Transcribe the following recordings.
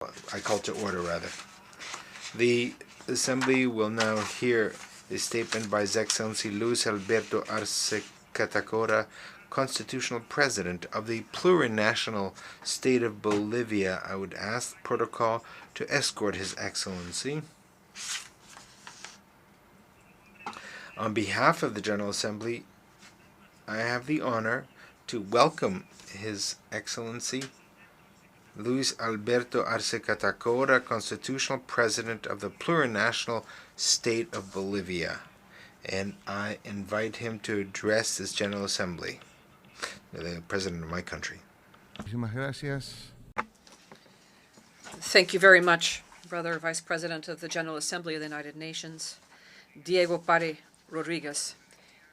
I call to order, rather. The Assembly will now hear a statement by His Excellency Luis Alberto Arce Catacora, Constitutional President of the Plurinational State of Bolivia. I would ask protocol to escort His Excellency. On behalf of the General Assembly, I have the honor to welcome His Excellency Luis Alberto Arce Catacora, Constitutional President of the Plurinational State of Bolivia, and I invite him to address this General Assembly, the President of my country. Thank you very much, Brother Vice President of the General Assembly of the United Nations, Diego Pare Rodriguez.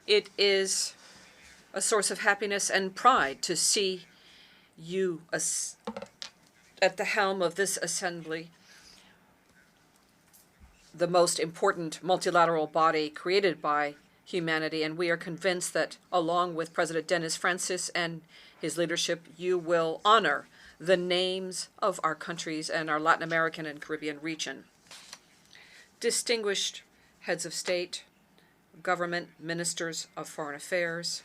It is a source of happiness and pride to see you at the helm of this assembly, the most important multilateral body created by humanity, and we are convinced that along with President Denis Francis and his leadership, you will honor the names of our countries and our Latin American and Caribbean region. Distinguished heads of state, government, ministers of foreign affairs,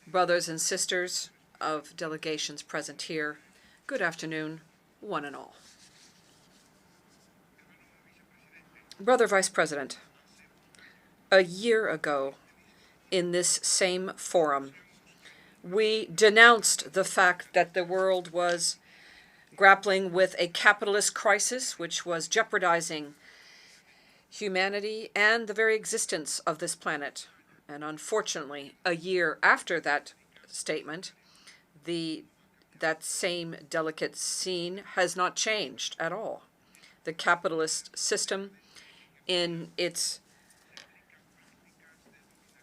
brothers and sisters of delegations present here, good afternoon, one and all. Brother Vice President, a year ago in this same forum, we denounced the fact that the world was grappling with a capitalist crisis which was jeopardizing humanity and the very existence of this planet. And unfortunately, a year after that statement, that same delicate scene has not changed at all. The capitalist system, in its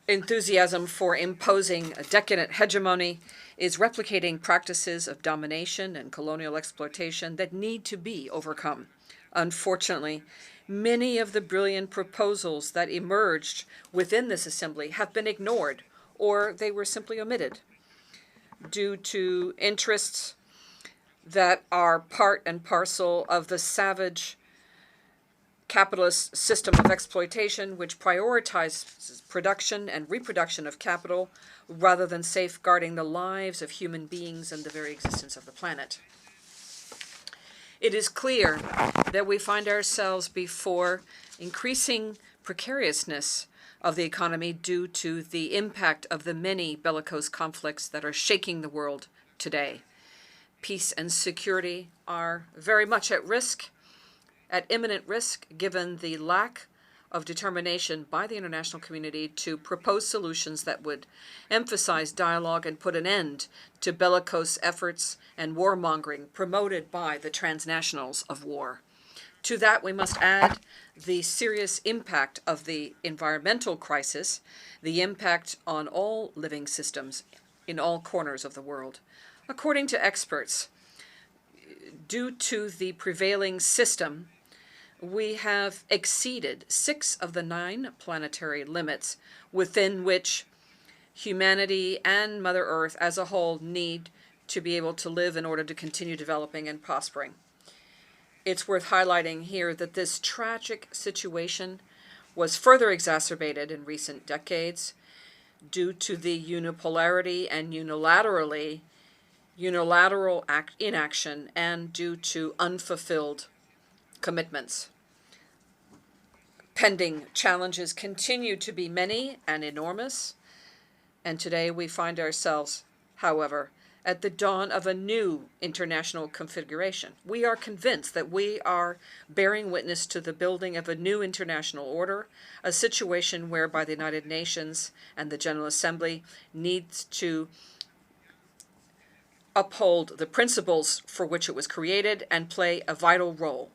enthusiasm for imposing a decadent hegemony, is replicating practices of domination and colonial exploitation that need to be overcome. Unfortunately, many of the brilliant proposals that emerged within this assembly have been ignored, or they were simply omitted due to interests that are part and parcel of the savage capitalist system of exploitation, which prioritizes production and reproduction of capital rather than safeguarding the lives of human beings and the very existence of the planet. It is clear that we find ourselves before increasing precariousness of the economy due to the impact of the many bellicose conflicts that are shaking the world today. Peace and security are very much at risk, at imminent risk, given the lack of determination by the international community to propose solutions that would emphasize dialogue and put an end to bellicose efforts and warmongering promoted by the transnationals of war. To that, we must add the serious impact of the environmental crisis, the impact on all living systems in all corners of the world. According to experts, due to the prevailing system, we have exceeded 6 of the 9 planetary limits within which humanity and Mother Earth as a whole need to be able to live in order to continue developing and prospering. It's worth highlighting here that this tragic situation was further exacerbated in recent decades due to the unipolarity and unilateral inaction and due to unfulfilled commitments. Pending challenges continue to be many and enormous, and today we find ourselves, however, at the dawn of a new international configuration. We are convinced that we are bearing witness to the building of a new international order, a situation whereby the United Nations and the General Assembly needs to uphold the principles for which it was created and play a vital role.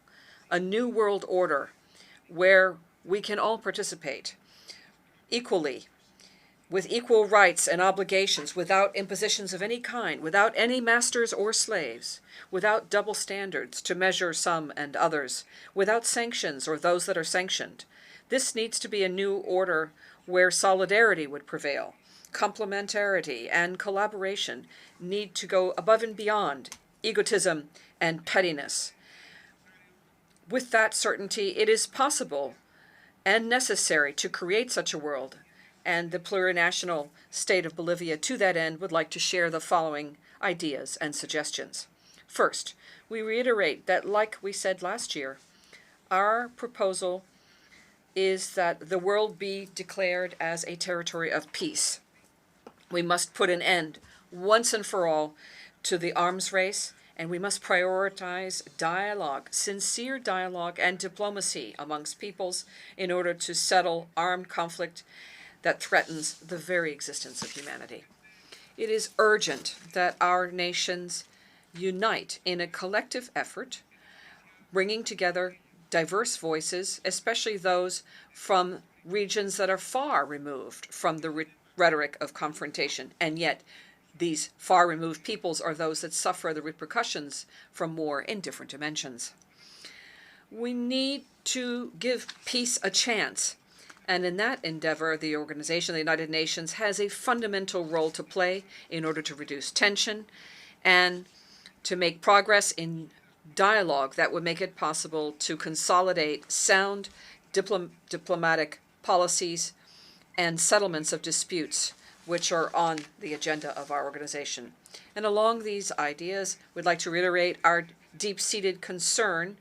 A new world order where we can all participate equally, with equal rights and obligations, without impositions of any kind, without any masters or slaves, without double standards to measure some and others, without sanctions or those that are sanctioned. This needs to be a new order where solidarity would prevail. Complementarity and collaboration need to go above and beyond egotism and pettiness. With that certainty, it is possible and necessary to create such a world, and the plurinational state of Bolivia to that end would like to share the following ideas and suggestions. First, we reiterate that, like we said last year, our proposal is that the world be declared as a territory of peace. We must put an end, once and for all, to the arms race, and we must prioritize dialogue, sincere dialogue and diplomacy amongst peoples in order to settle armed conflict that threatens the very existence of humanity. It is urgent that our nations unite in a collective effort, bringing together diverse voices, especially those from regions that are far removed from the rhetoric of confrontation, and yet these far removed peoples are those that suffer the repercussions from war in different dimensions. We need to give peace a chance, and in that endeavor, the Organization of the United Nations has a fundamental role to play in order to reduce tension and to make progress in dialogue that would make it possible to consolidate sound diplomatic policies and settlements of disputes which are on the agenda of our organization. And along these ideas, we'd like to reiterate our deep-seated concern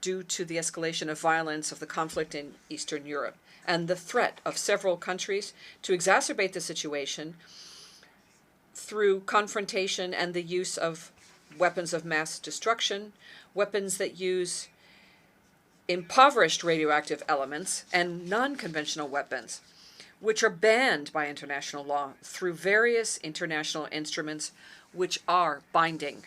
due to the escalation of violence of the conflict in Eastern Europe and the threat of several countries to exacerbate the situation through confrontation and the use of weapons of mass destruction, weapons that use impoverished radioactive elements, and non-conventional weapons, which are banned by international law through various international instruments which are binding.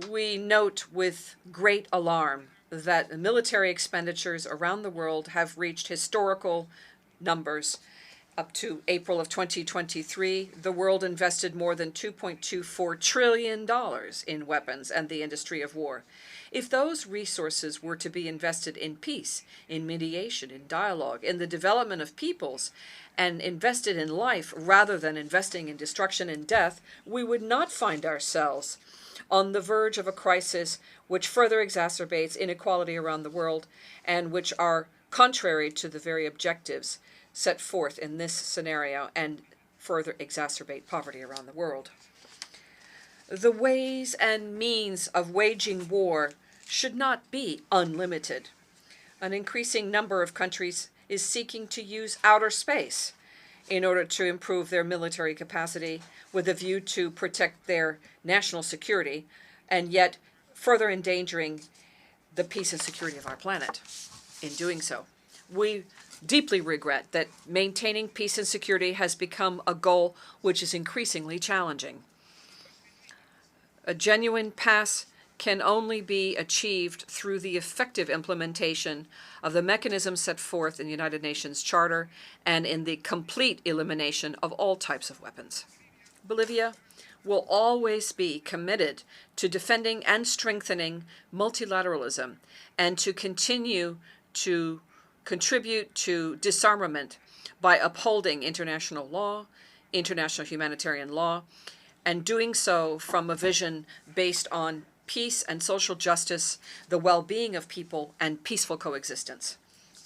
We note with great alarm that military expenditures around the world have reached historical numbers. Up to April of 2023, the world invested more than $2.24 trillion in weapons and the industry of war. If those resources were to be invested in peace, in mediation, in dialogue, in the development of peoples, and invested in life rather than investing in destruction and death, we would not find ourselves on the verge of a crisis which further exacerbates inequality around the world and which are contrary to the very objectives set forth in this scenario and further exacerbate poverty around the world. The ways and means of waging war should not be unlimited. An increasing number of countries is seeking to use outer space in order to improve their military capacity with a view to protect their national security, and yet further endangering the peace and security of our planet in doing so. We deeply regret that maintaining peace and security has become a goal which is increasingly challenging. A genuine peace can only be achieved through the effective implementation of the mechanisms set forth in the United Nations Charter and in the complete elimination of all types of weapons. Bolivia will always be committed to defending and strengthening multilateralism and to continue to contribute to disarmament by upholding international law, international humanitarian law, and doing so from a vision based on peace and social justice, the well-being of people, and peaceful coexistence.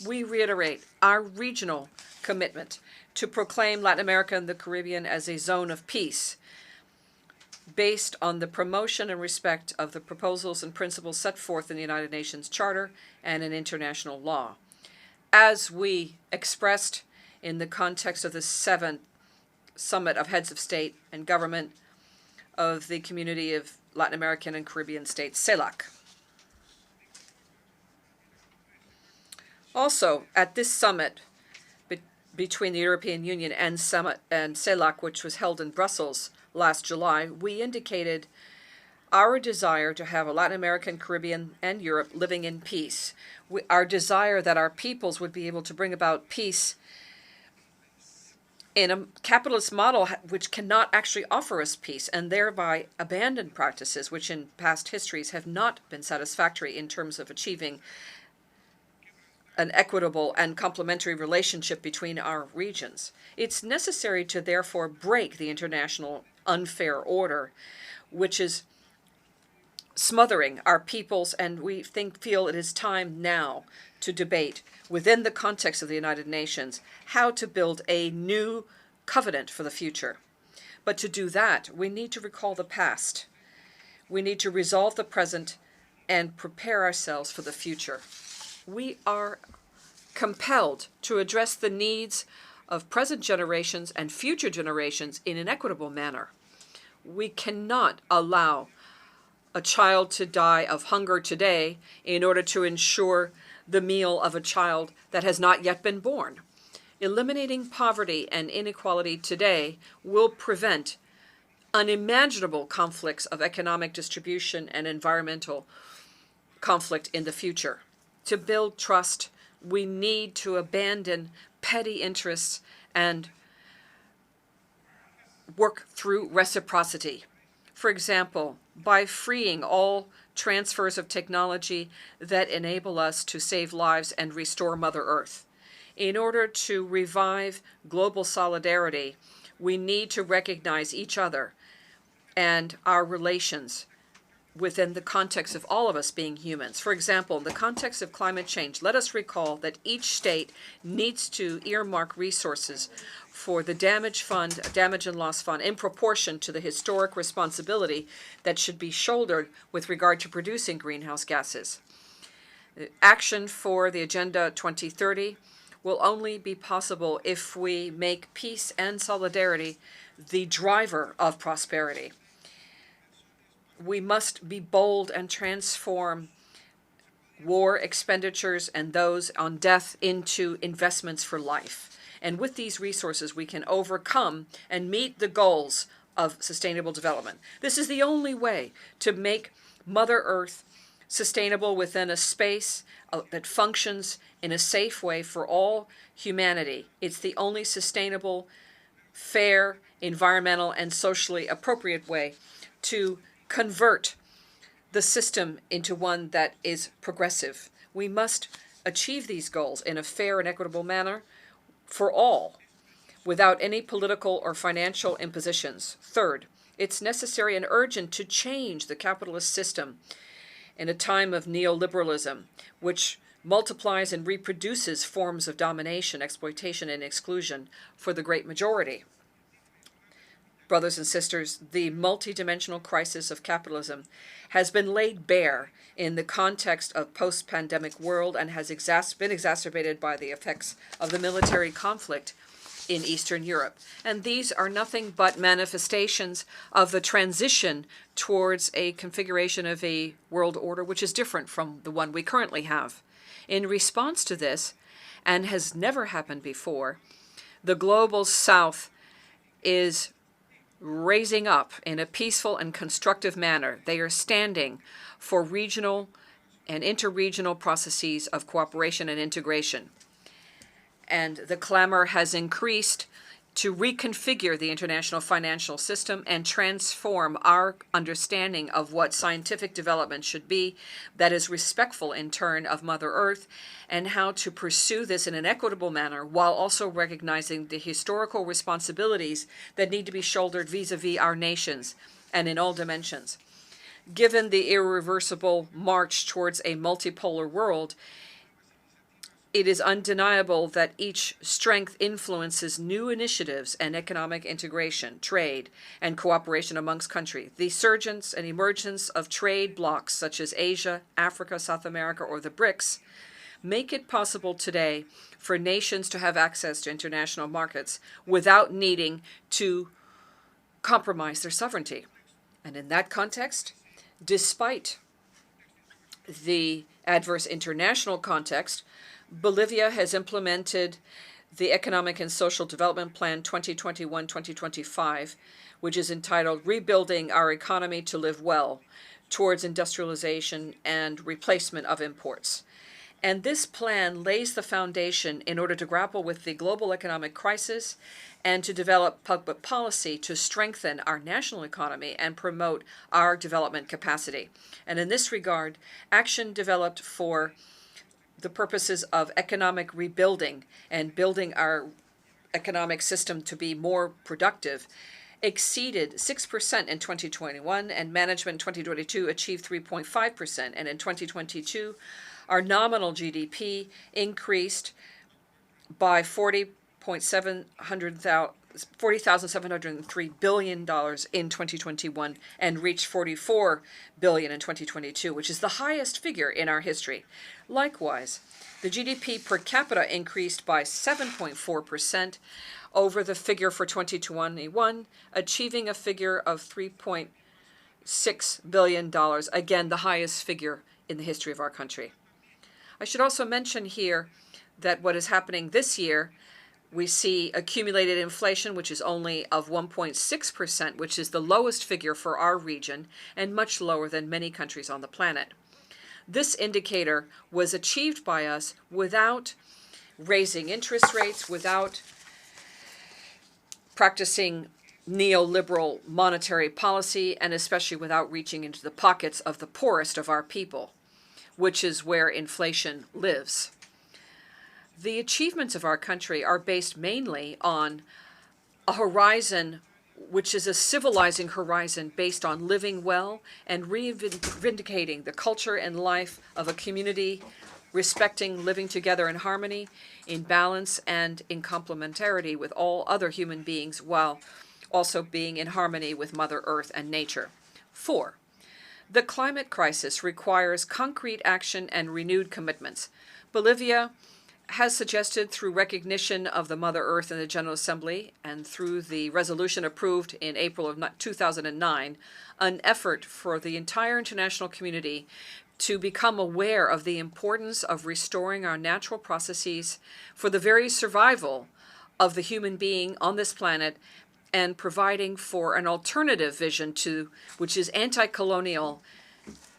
We reiterate our regional commitment to proclaim Latin America and the Caribbean as a zone of peace based on the promotion and respect of the proposals and principles set forth in the United Nations Charter and in international law. As we expressed in the context of the 7th Summit of Heads of State and Government of the Community of Latin American and Caribbean States, CELAC. Also, at this summit between the European Union and CELAC, which was held in Brussels last July, we indicated our desire to have a Latin American, Caribbean, and Europe living in peace. Our desire that our peoples would be able to bring about peace in a capitalist model which cannot actually offer us peace, and thereby abandon practices which in past histories have not been satisfactory in terms of achieving an equitable and complementary relationship between our regions. It's necessary to therefore break the international unfair order, which is smothering our peoples, and we feel it is time now to debate within the context of the United Nations how to build a new covenant for the future. But to do that, we need to recall the past. We need to resolve the present and prepare ourselves for the future. We are compelled to address the needs of present generations and future generations in an equitable manner. We cannot allow a child to die of hunger today in order to ensure the meal of a child that has not yet been born. Eliminating poverty and inequality today will prevent unimaginable conflicts of economic distribution and environmental conflict in the future. To build trust, we need to abandon petty interests and work through reciprocity. For example, by freeing all transfers of technology that enable us to save lives and restore Mother Earth. In order to revive global solidarity, we need to recognize each other and our relations within the context of all of us being humans. For example, in the context of climate change, let us recall that each state needs to earmark resources for the damage and loss fund, in proportion to the historic responsibility that should be shouldered with regard to producing greenhouse gases. Action for the Agenda 2030 will only be possible if we make peace and solidarity the driver of prosperity. We must be bold and transform war expenditures and those on death into investments for life. And with these resources, we can overcome and meet the goals of sustainable development. This is the only way to make Mother Earth sustainable within a space that functions in a safe way for all humanity. It's the only sustainable, fair, environmental, and socially appropriate way to convert the system into one that is progressive. We must achieve these goals in a fair and equitable manner for all, without any political or financial impositions. Third, it's necessary and urgent to change the capitalist system in a time of neoliberalism, which multiplies and reproduces forms of domination, exploitation, and exclusion for the great majority. Brothers and sisters, the multidimensional crisis of capitalism has been laid bare in the context of post-pandemic world and has been exacerbated by the effects of the military conflict in Eastern Europe. And these are nothing but manifestations of the transition towards a configuration of a world order which is different from the one we currently have. In response to this, and has never happened before, the global South is raising up in a peaceful and constructive manner. They are standing for regional and interregional processes of cooperation and integration. And the clamor has increased to reconfigure the international financial system and transform our understanding of what scientific development should be, that is respectful in turn of Mother Earth, and how to pursue this in an equitable manner while also recognizing the historical responsibilities that need to be shouldered vis-a-vis our nations and in all dimensions. Given the irreversible march towards a multipolar world, it is undeniable that each strength influences new initiatives and economic integration, trade, and cooperation amongst countries. The surgence and emergence of trade blocs such as Asia, Africa, South America, or the BRICS make it possible today for nations to have access to international markets without needing to compromise their sovereignty. And in that context, despite the adverse international context, Bolivia has implemented the Economic and Social Development Plan 2021-2025, which is entitled Rebuilding Our Economy to Live Well Towards Industrialization and Replacement of Imports. And this plan lays the foundation in order to grapple with the global economic crisis and to develop public policy to strengthen our national economy and promote our development capacity. And in this regard, action developed for the purposes of economic rebuilding and building our economic system to be more productive exceeded 6% in 2021, and management in 2022 achieved 3.5%. And in 2022, our nominal GDP increased by $40,703 billion in 2021 and reached $44 billion in 2022, which is the highest figure in our history. Likewise, the GDP per capita increased by 7.4% over the figure for 2021, achieving a figure of $3.6 billion, again, the highest figure in the history of our country. I should also mention here that what is happening this year, we see accumulated inflation, which is only of 1.6%, which is the lowest figure for our region and much lower than many countries on the planet. This indicator was achieved by us without raising interest rates, without practicing neoliberal monetary policy, and especially without reaching into the pockets of the poorest of our people, which is where inflation lives. The achievements of our country are based mainly on a horizon which is a civilizing horizon based on living well and reivindicating the culture and life of a community, respecting living together in harmony, in balance, and in complementarity with all other human beings, while also being in harmony with Mother Earth and nature. 4. The climate crisis requires concrete action and renewed commitments. Bolivia has suggested, through recognition of the Mother Earth in the General Assembly and through the resolution approved in April of 2009, an effort for the entire international community to become aware of the importance of restoring our natural processes for the very survival of the human being on this planet, and providing for an alternative vision to, which is anti-colonial,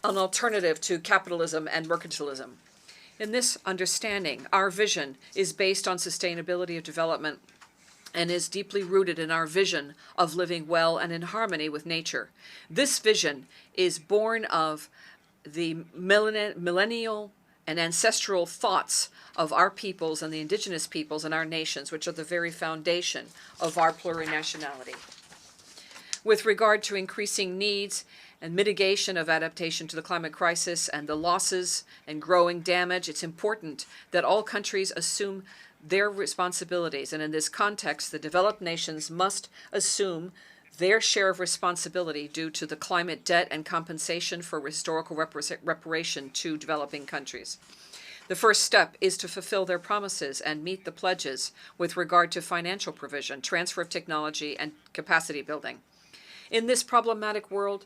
an alternative to capitalism and mercantilism. In this understanding, our vision is based on sustainability of development and is deeply rooted in our vision of living well and in harmony with nature. This vision is born of the millennial and ancestral thoughts of our peoples and the indigenous peoples in our nations, which are the very foundation of our plurinationality. With regard to increasing needs and mitigation of adaptation to the climate crisis and the losses and growing damage, it's important that all countries assume their responsibilities. And in this context, the developed nations must assume their share of responsibility due to the climate debt and compensation for historical reparation to developing countries. The first step is to fulfill their promises and meet the pledges with regard to financial provision, transfer of technology, and capacity building. In this problematic world,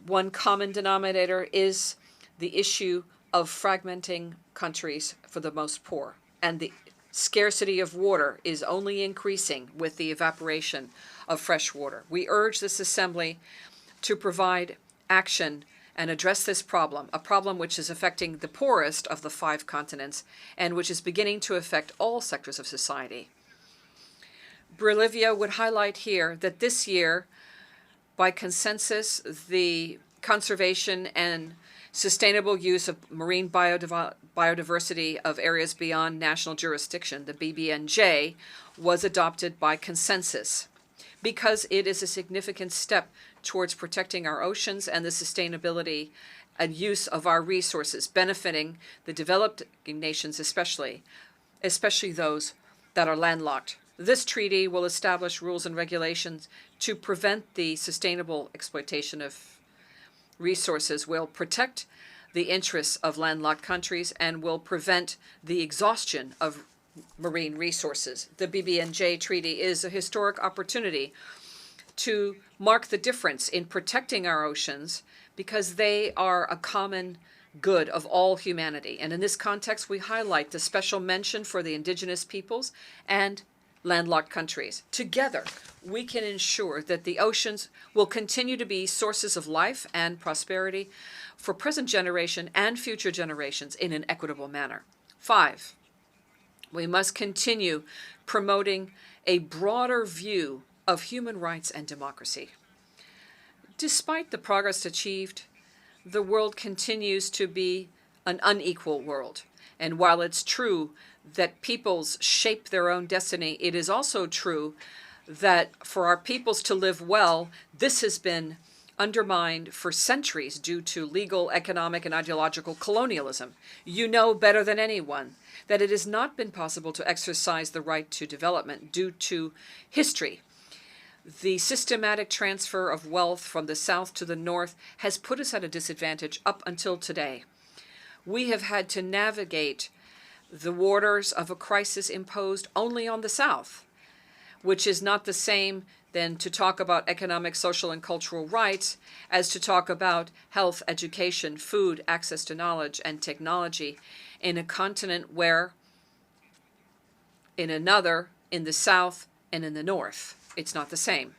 one common denominator is the issue of fragmenting countries for the most poor, and the scarcity of water is only increasing with the evaporation of fresh water. We urge this assembly to provide action and address this problem, a problem which is affecting the poorest of the 5 continents and which is beginning to affect all sectors of society. Bolivia would highlight here that this year, by consensus, the conservation and sustainable use of marine biodiversity of areas beyond national jurisdiction, the BBNJ, was adopted by consensus because it is a significant step towards protecting our oceans and the sustainability and use of our resources, benefiting the developed nations especially those that are landlocked. This treaty will establish rules and regulations to prevent the sustainable exploitation of resources, will protect the interests of landlocked countries, and will prevent the exhaustion of marine resources. The BBNJ Treaty is a historic opportunity to mark the difference in protecting our oceans because they are a common good of all humanity. And in this context, we highlight the special mention for the indigenous peoples and landlocked countries. Together, we can ensure that the oceans will continue to be sources of life and prosperity for present generation and future generations in an equitable manner. 5, we must continue promoting a broader view of human rights and democracy. Despite the progress achieved, the world continues to be an unequal world. And while it's true that peoples shape their own destiny, it is also true that for our peoples to live well, this has been undermined for centuries due to legal, economic, and ideological colonialism. You know better than anyone that it has not been possible to exercise the right to development due to history. The systematic transfer of wealth from the south to the north has put us at a disadvantage up until today. We have had to navigate the waters of a crisis imposed only on the south, which is not the same than to talk about economic, social, and cultural rights as to talk about health, education, food, access to knowledge, and technology in a continent where, in another, in the south and in the north, it's not the same.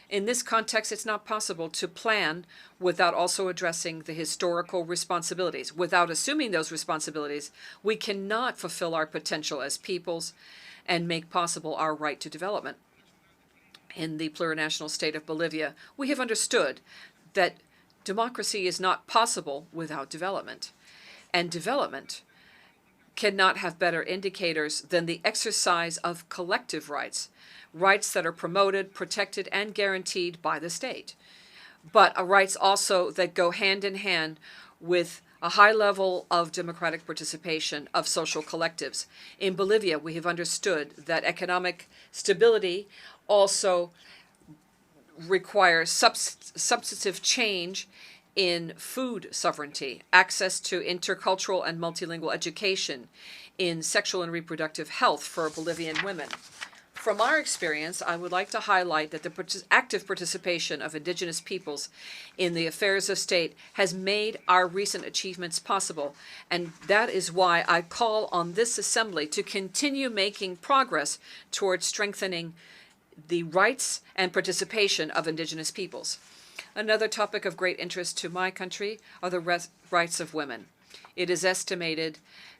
In this context, it's not possible to plan without also addressing the historical responsibilities. Without assuming those responsibilities, we cannot fulfill our potential as peoples and make possible our right to development. In the plurinational state of Bolivia, we have understood that democracy is not possible without development. And development cannot have better indicators than the exercise of collective rights, rights that are promoted, protected, and guaranteed by the state, but rights also that go hand in hand with a high level of democratic participation of social collectives. In Bolivia, we have understood that economic stability also requires substantive change in food sovereignty, access to intercultural and multilingual education, in sexual and reproductive health for Bolivian women. From our experience, I would like to highlight that the active participation of indigenous peoples in the affairs of state has made our recent achievements possible, and that is why I call on this assembly to continue making progress towards strengthening the rights and participation of indigenous peoples. Another topic of great interest to my country are the rights of women. It is estimated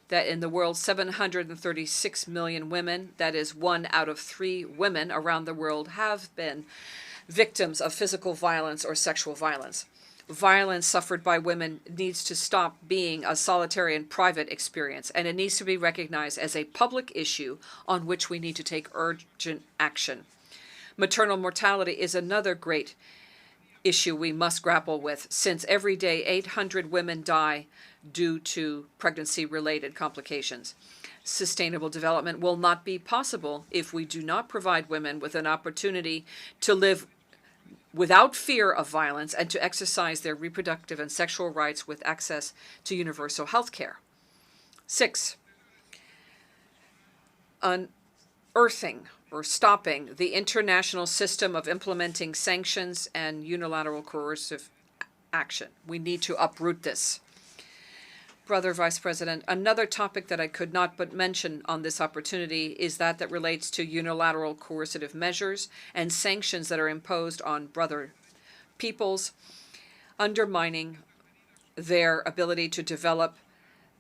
that in the world 736 million women, that is 1 out of 3 women around the world, have been victims of physical violence or sexual violence. Violence suffered by women needs to stop being a solitary and private experience, and it needs to be recognized as a public issue on which we need to take urgent action. Maternal mortality is another great issue we must grapple with, since every day 800 women die due to pregnancy-related complications. Sustainable development will not be possible if we do not provide women with an opportunity to live without fear of violence and to exercise their reproductive and sexual rights with access to universal health care. 6, unearthing or stopping the international system of implementing sanctions and unilateral coercive action. We need to uproot this. Brother Vice President, another topic that I could not but mention on this opportunity is that relates to unilateral coercive measures and sanctions that are imposed on brother peoples, undermining their ability to develop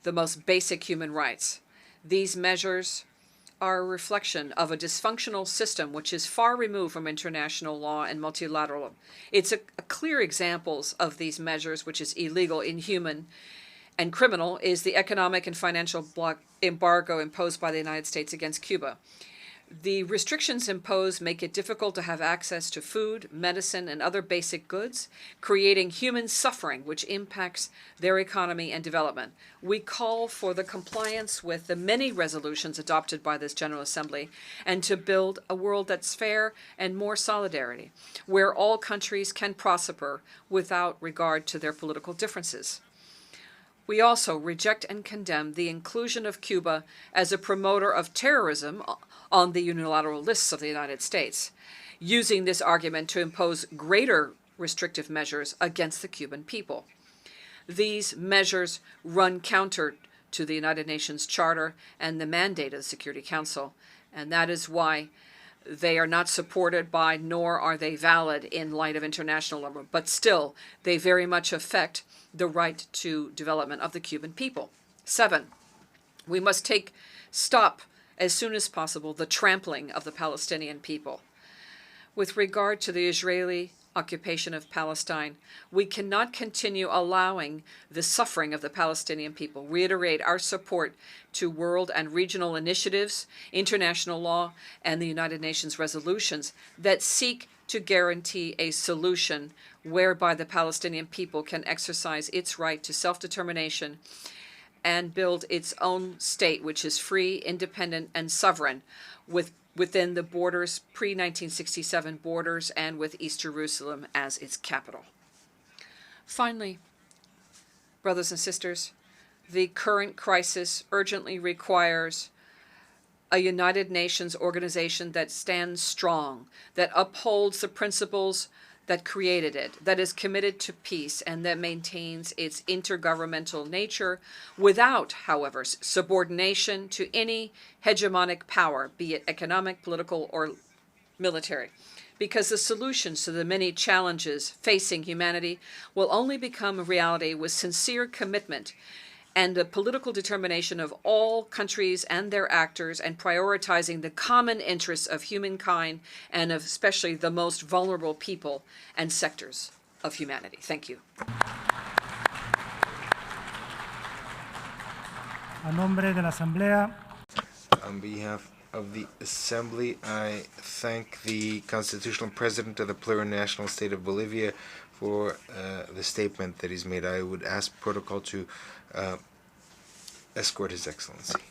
the most basic human rights. These measures are a reflection of a dysfunctional system which is far removed from international law and multilateral. It's a clear examples of these measures, which is illegal, inhuman, and criminal, is the economic and financial embargo imposed by the United States against Cuba. The restrictions imposed make it difficult to have access to food, medicine, and other basic goods, creating human suffering which impacts their economy and development. We call for the compliance with the many resolutions adopted by this General Assembly and to build a world that's fair and more solidarity, where all countries can prosper without regard to their political differences. We also reject and condemn the inclusion of Cuba as a promoter of terrorism on the unilateral lists of the United States, using this argument to impose greater restrictive measures against the Cuban people. These measures run counter to the United Nations Charter and the mandate of the Security Council, and that is why they are not supported by, nor are they valid in light of international law, but still, they very much affect the right to development of the Cuban people. 7, we must stop as soon as possible the trampling of the Palestinian people. With regard to the Israeli occupation of Palestine. We cannot continue allowing the suffering of the Palestinian people. Reiterate our support to world and regional initiatives, international law, and the United Nations resolutions that seek to guarantee a solution whereby the Palestinian people can exercise its right to self-determination and build its own state, which is free, independent, and sovereign, within the borders, pre-1967 borders, and with East Jerusalem as its capital. Finally, brothers and sisters, the current crisis urgently requires a United Nations organization that stands strong, that upholds the principles that created it, that is committed to peace, and that maintains its intergovernmental nature without, however, subordination to any hegemonic power, be it economic, political, or military. Because the solutions to the many challenges facing humanity will only become a reality with sincere commitment and the political determination of all countries and their actors, and prioritizing the common interests of humankind and of especially the most vulnerable people and sectors of humanity. Thank you. A nombre de la Asamblea, On behalf of the Assembly, I thank the Constitutional President of the Plurinational State of Bolivia for the statement that he's made. I would ask protocol to escort His Excellency.